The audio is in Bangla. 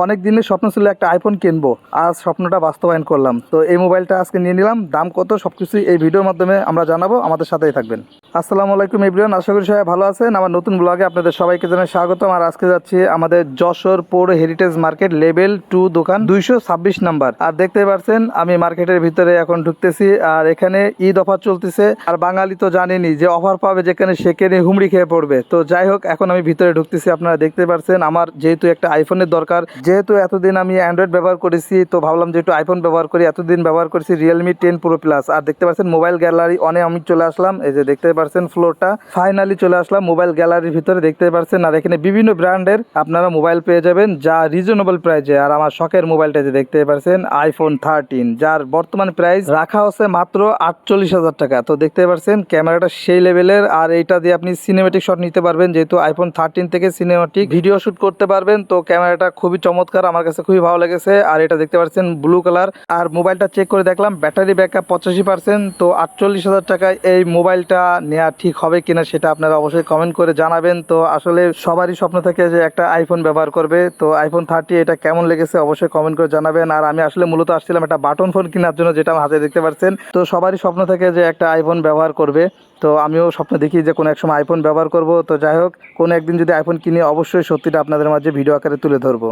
অনেক দিনের স্বপ্ন ছিল একটা আইফোন কিনবো, আজ স্বপ্নটা বাস্তবায়ন করলাম। তো এই মোবাইলটা আজকে নিয়ে নিলাম, দাম কত সবকিছু এই ভিডিওর মাধ্যমে আমরা জানাবো, আমাদের সাথেই থাকবেন। আসসালামু আলাইকুম এভরিওয়ান, আশা করি সবাই ভালো আছেন। আমার নতুন ব্লগে আপনাদের সবাইকে জানাই স্বাগতম। আর আজকে যাচ্ছি আমাদের যশোর পৌর হেরিটেজ মার্কেট লেভেল 2 দোকান 226 নাম্বার। আর দেখতে পাচ্ছেন আমি মার্কেটের ভিতরে এখন ঢুকতেছি। আর এখানে ঈদ অফার চলতেছে, আর বাঙালি তো জানেনই যে অফার পাবে যেখানে সেখানে হুমড়ি খেয়ে পড়বে। তো যাই হোক, এখন আমি ভিতরে ঢুকতেছি। আপনারা দেখতে পাচ্ছেন আমার যেহেতু একটা আইফোনের দরকার, যেহেতু এতদিন আমি অ্যান্ড্রয়েড ব্যবহার করেছি, তো ভাবলাম যে একটু আইফোন ব্যবহার করি। এতদিন ব্যবহার করেছি রিয়েলমি 10 প্রো প্লাস। আর দেখতে পাচ্ছেন মোবাইল গ্যালারি অনেক আমি চলে আসলাম। এই যে দেখতে পাচ্ছেন ফ্লোরটা, ফাইনালি চলে আসলাম মোবাইল গ্যালারির ভিতরে। দেখতে পাচ্ছেন আর এখানে বিভিন্ন ব্র্যান্ডের আপনারা মোবাইল পেয়ে যাবেন যা রিজনেবল প্রাইসে। আর আমার শখের মোবাইলটা যে দেখতে পাচ্ছেন আইফোন 13, যার বর্তমান প্রাইস রাখা হচ্ছে মাত্র 48,000 টাকা। তো দেখতে পাচ্ছেন ক্যামেরাটা সেই লেভেলের, আর এইটা দিয়ে আপনি সিনেমেটিক শট নিতে পারবেন। যেহেতু আইফোন 13 থেকে সিনেমেটিক ভিডিও শুট করতে পারবেন, তো ক্যামেরাটা খুবই চমৎকার, আমার কাছে খুবই ভালো লেগেছে। আর এটা দেখতে পাচ্ছেন ব্লু কালার। আর মোবাইলটা চেক করে দেখলাম ব্যাটারি ব্যাকআপ 85%। তো 48,000 টাকায় এই মোবাইলটা নেওয়া ঠিক হবে কিনা সেটা আপনারা অবশ্যই কমেন্ট করে জানাবেন। তো আসলে সবারই স্বপ্ন থাকে যে একটা আইফোন ব্যবহার করবে। তো আইফোন 30 এটা কেমন লেগেছে অবশ্যই কমেন্ট করে জানাবেন। আর আমি আসলে মূলত আসছিলাম একটা বাটন ফোন কেনার জন্য, যেটা আমার হাতে দেখতে পাচ্ছেন। তো সবারই স্বপ্ন থাকে যে একটা আইফোন ব্যবহার করবে, তো আমিও স্বপ্ন দেখি যে কোনো এক সময় আইফোন ব্যবহার করব। তো যাই হোক, কোনো একদিন যদি আইফোন কিনে অবশ্যই সত্যিটা আপনাদের মাঝে ভিডিও আকারে তুলে ধরবো।